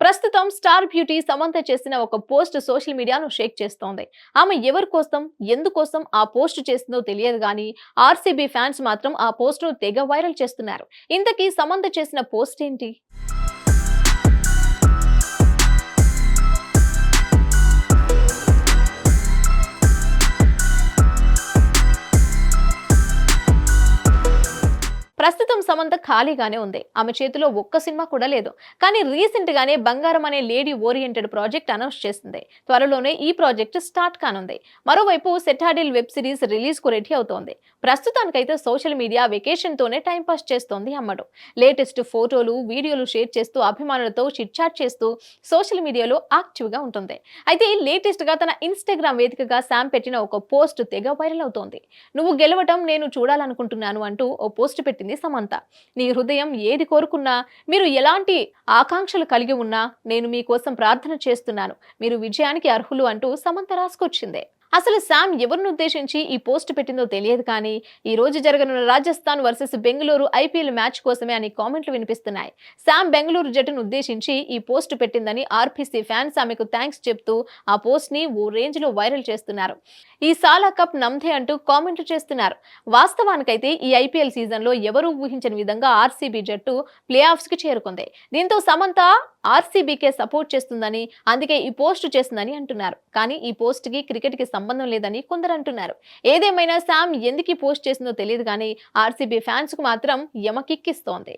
ప్రస్తుతం star beauty Samantha చేసిన ఒక పోస్ట్ సోషల్ మీడియాను షేక్ చేస్తోంది. ఆమె ఎవరి కోసం, ఎందుకోసం ఆ పోస్ట్ చేసిందో తెలియదు గానీ ఆర్సీబీ ఫ్యాన్స్ మాత్రం ఆ పోస్ట్‌ను తెగ వైరల్ చేస్తున్నారు. ఇంతకీ సమంత చేసిన పోస్ట్ ఏంటి? ప్రస్తుతం సమంత ఖాళీగానే ఉంది. ఆమె చేతిలో ఒక్క సినిమా కూడా లేదు. కానీ రీసెంట్ గానే బంగారం అనే లేడీ ఓరియెంటెడ్ ప్రాజెక్ట్ అనౌన్స్ చేసింది. త్వరలోనే ఈ ప్రాజెక్ట్ స్టార్ట్ కానుంది. మరోవైపు సెటాడిల్ వెబ్ సిరీస్ రిలీజ్ కు రెడీ అవుతోంది. ప్రస్తుతానికైతే సోషల్ మీడియా వెకేషన్ తోనే టైం పాస్ చేస్తోంది అమ్మడు. లేటెస్ట్ ఫోటోలు, వీడియోలు షేర్ చేస్తూ అభిమానులతో చిట్ చాట్ చేస్తూ సోషల్ మీడియాలో యాక్టివ్ గా ఉంటుంది. అయితే లేటెస్ట్ గా తన ఇన్‌స్టాగ్రామ్ వేదికగా శామ్ పెట్టిన ఒక పోస్ట్ తెగ వైరల్ అవుతోంది. "నువ్వు గెలవటం నేను చూడాలనుకుంటున్నాను" అంటూ ఓ పోస్ట్ పెట్టింది సమంత. "నీ హృదయం ఏది కోరుకున్నా, మీరు ఎలాంటి ఆకాంక్షలు కలిగి ఉన్నా నేను మీకోసం ప్రార్థన చేస్తున్నాను. మీరు విజయానికి అర్హులు" అంటూ సమంత రాసుకొచ్చింది. అసలు శామ్ ఎవరిని ఉద్దేశించి ఈ పోస్ట్ పెట్టిందో తెలియదు కానీ ఈ రోజు జరగనున్న Rajasthan versus Bengaluru IPL match కోసమే అని కామెంట్లు వినిపిస్తున్నాయి. శామ్ బెంగళూరు జట్టును ఉద్దేశించి ఈ పోస్ట్ పెట్టిందని ఆర్పీసీ ఫ్యాన్స్ ఆమెకు థ్యాంక్స్ చెప్తూ ఆ పోస్ట్ ని ఓ రేంజ్ లో వైరల్ చేస్తున్నారు. "ఈ సాలా కప్ నమ్దే" అంటూ కామెంట్లు చేస్తున్నారు. వాస్తవానికైతే ఈ ఐపీఎల్ సీజన్ లో ఎవరూ ఊహించని విధంగా ఆర్సీబీ జట్టు ప్లే ఆఫ్స్ కి చేరుకుంది. దీంతో సమంత ఆర్సీబీకే సపోర్ట్ చేస్తుందని, అందుకే ఈ పోస్ట్ చేసిందని అంటున్నారు. కానీ ఈ పోస్ట్ కి క్రికెట్ కి సంబంధం లేదని కొందరు అంటున్నారు. ఏదేమైనా శామ్ ఎందుకు ఈ పోస్ట్ చేసిందో తెలియదు కానీ ఆర్సీబీ ఫ్యాన్స్ కు మాత్రం యమ కిక్కిస్తోంది.